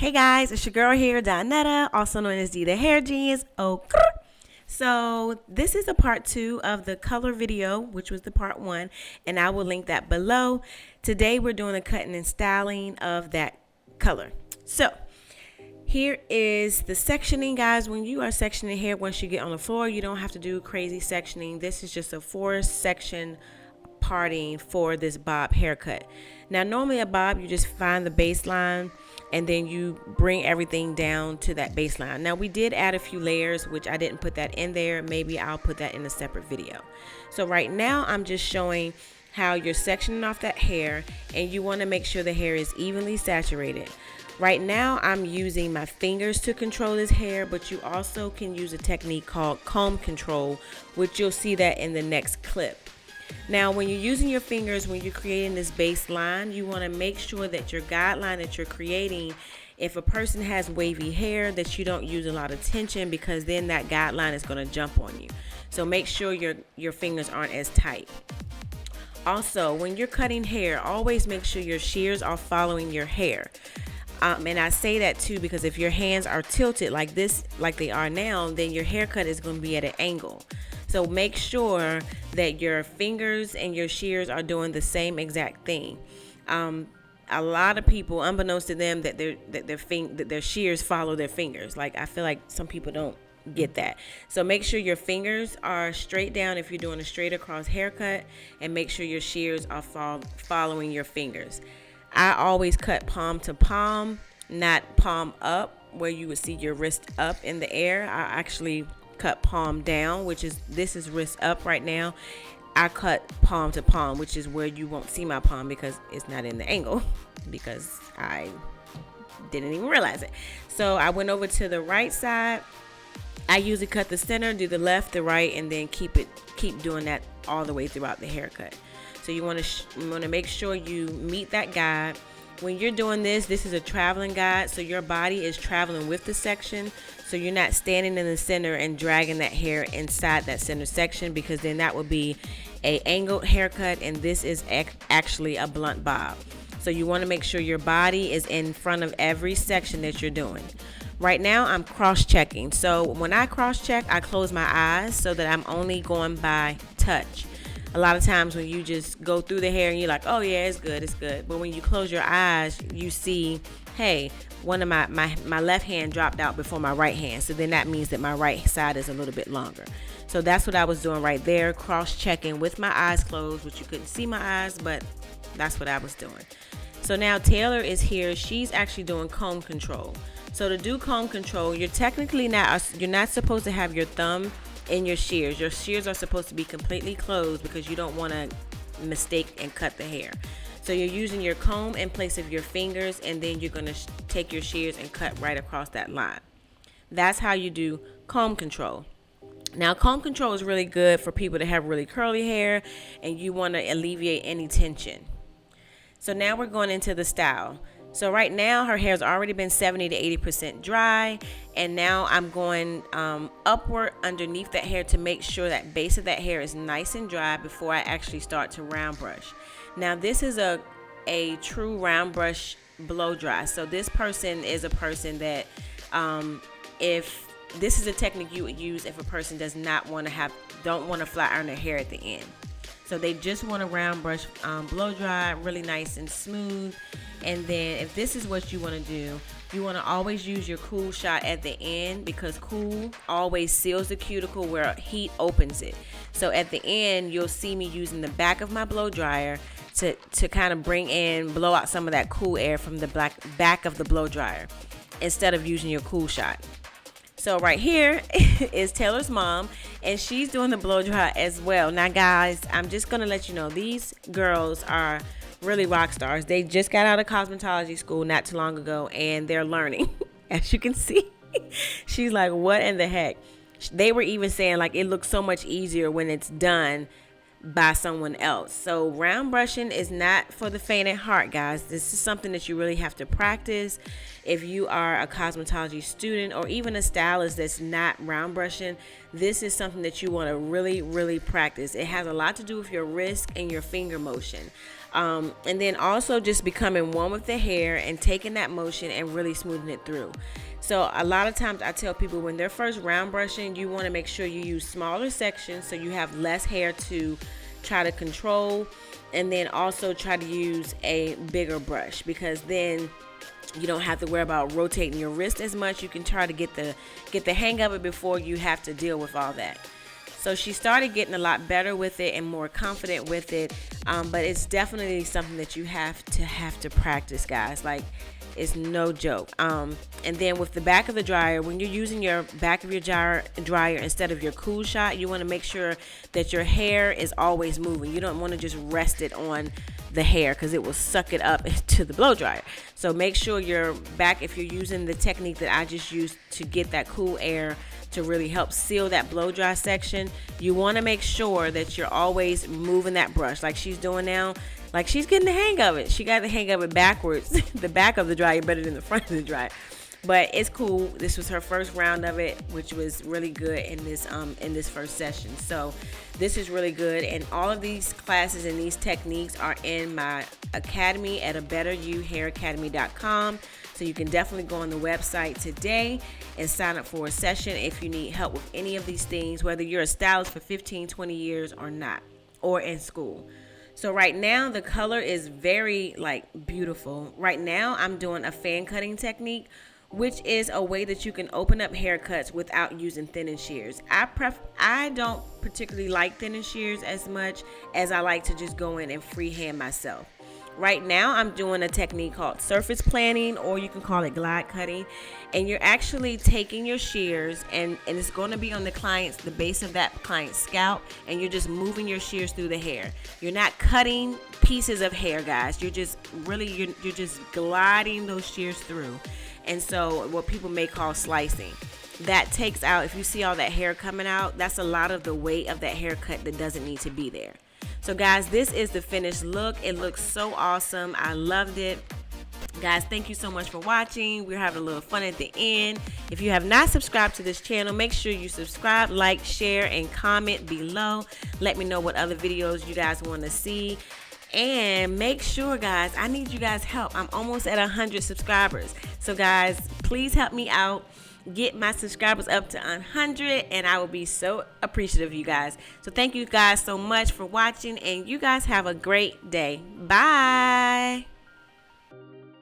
Hey guys, it's your girl here, Donetta, also known as D the Hair Genius. So this is a part 2 of the color video, which was the part 1, and I will link that below. Today we're doing the cutting and styling of that color. So here is the sectioning, guys. When you are sectioning hair, once you get on the floor, you don't have to do crazy sectioning. This is just a 4-section parting for this bob haircut. Now normally a bob, you just find the baseline and then you bring everything down to that baseline. Now we did add a few layers, which I didn't put that in there. Maybe I'll put that in a separate video. So right now I'm just showing how you're sectioning off that hair, and you want to make sure the hair is evenly saturated. Right now I'm using my fingers to control this hair, but you also can use a technique called comb control, which you'll see that in the next clip. Now, when you're using your fingers, when you're creating this baseline, you want to make sure that your guideline that you're creating, if a person has wavy hair, that you don't use a lot of tension, because then that guideline is going to jump on you. So make sure your fingers aren't as tight. Also, when you're cutting hair, always make sure your shears are following your hair. And I say that too because if your hands are tilted like this, like they are now, then your haircut is going to be at an angle. So make sure that your fingers and your shears are doing the same exact thing. A lot of people, unbeknownst to them, that their shears follow their fingers. Like, I feel like some people don't get that. So make sure your fingers are straight down if you're doing a straight across haircut, and make sure your shears are following your fingers. I always cut palm to palm, not palm up, where you would see your wrist up in the air. I actually cut palm down, this is wrist up right now. I cut palm to palm, which is where you won't see my palm because it's not in the angle, because I didn't even realize it. So I went over to the right side. I usually cut the center, do the left, the right, and then keep doing that all the way throughout the haircut. So you want to make sure you meet that guide. When you're doing this is a traveling guide, so your body is traveling with the section. So you're not standing in the center and dragging that hair inside that center section, because then that would be a angled haircut, and this is actually a blunt bob. So you want to make sure your body is in front of every section that you're doing. Right now I'm cross-checking. So when I cross-check, I close my eyes so that I'm only going by touch. A lot of times when you just go through the hair and you're like, oh yeah, it's good. But when you close your eyes, you see, hey, one of my left hand dropped out before my right hand. So then that means that my right side is a little bit longer. So that's what I was doing right there, cross-checking with my eyes closed, which you couldn't see my eyes, but that's what I was doing. So now Taylor is here. She's actually doing comb control. So to do comb control, you're not supposed to have your thumb in your shears. Your shears are supposed to be completely closed because you don't want to mistake and cut the hair. So you're using your comb in place of your fingers, and then you're going to take your shears and cut right across that line. That's how you do comb control. Now, comb control is really good for people that have really curly hair and you want to alleviate any tension. So now we're going into the style. So right now her hair's already been 70 to 80% dry, and now I'm going upward underneath that hair to make sure that base of that hair is nice and dry before I actually start to round brush. Now this is a true round brush blow dry. So this person is a person that if this is a technique you would use if a person don't want to flat iron their hair at the end. So they just want to round brush, blow dry, really nice and smooth. And then if this is what you want to do, you want to always use your cool shot at the end, because cool always seals the cuticle where heat opens it. So at the end, you'll see me using the back of my blow dryer to kind of blow out some of that cool air from the back of the blow dryer instead of using your cool shot. So right here is Taylor's mom, and she's doing the blow dry as well. Now guys, I'm just going to let you know, these girls are really rock stars. They just got out of cosmetology school not too long ago, and they're learning. As you can see, she's like, what in the heck? They were even saying like it looks so much easier when it's done by someone else. So round brushing is not for the faint at heart, guys. This is something that you really have to practice. If you are a cosmetology student or even a stylist that's not round brushing, this is something that you want to really, really practice. It has a lot to do with your wrist and your finger motion. And then also just becoming one with the hair and taking that motion and really smoothing it through. So a lot of times I tell people when they're first round brushing, you want to make sure you use smaller sections so you have less hair to try to control, and then also try to use a bigger brush, because then you don't have to worry about rotating your wrist as much. You can try to get the hang of it before you have to deal with all that. So she started getting a lot better with it and more confident with it. But it's definitely something that you have to practice, guys. Like, it's no joke. And then with the back of the dryer, when you're using your back of your dryer instead of your cool shot, you want to make sure that your hair is always moving. You don't want to just rest it on the hair, because it will suck it up into the blow dryer. So make sure your back, if you're using the technique that I just used to get that cool air to really help seal that blow dry section, you want to make sure that you're always moving that brush like she's doing now. Like, she's getting the hang of it. She got the hang of it backwards. The back of the dryer better than the front of the dryer. But it's cool. This was her first round of it, which was really good in this first session. So this is really good. And all of these classes and these techniques are in my academy at abetteryouhairacademy.com. So you can definitely go on the website today and sign up for a session if you need help with any of these things, whether you're a stylist for 15, 20 years or not, or in school. So right now the color is very beautiful. Right now I'm doing a fan cutting technique, which is a way that you can open up haircuts without using thinning shears. I don't particularly like thinning shears as much as I like to just go in and freehand myself. Right now I'm doing a technique called surface planning, or you can call it glide cutting, and you're actually taking your shears and it's going to be on the base of that client's scalp, and you're just moving your shears through the hair. You're not cutting pieces of hair, guys. You're just you're just gliding those shears through. And so what people may call slicing. That takes out, if you see all that hair coming out, that's a lot of the weight of that haircut that doesn't need to be there. So guys, this is the finished look. It looks so awesome. I loved it. Guys, thank you so much for watching. We're having a little fun at the end. If you have not subscribed to this channel, make sure you subscribe, like, share, and comment below. Let me know what other videos you guys want to see. And make sure, guys, I need you guys' help. I'm almost at 100 subscribers. So guys, please help me out. Get my subscribers up to 100, and I will be so appreciative of you guys. So thank you guys so much for watching, and you guys have a great day. Bye.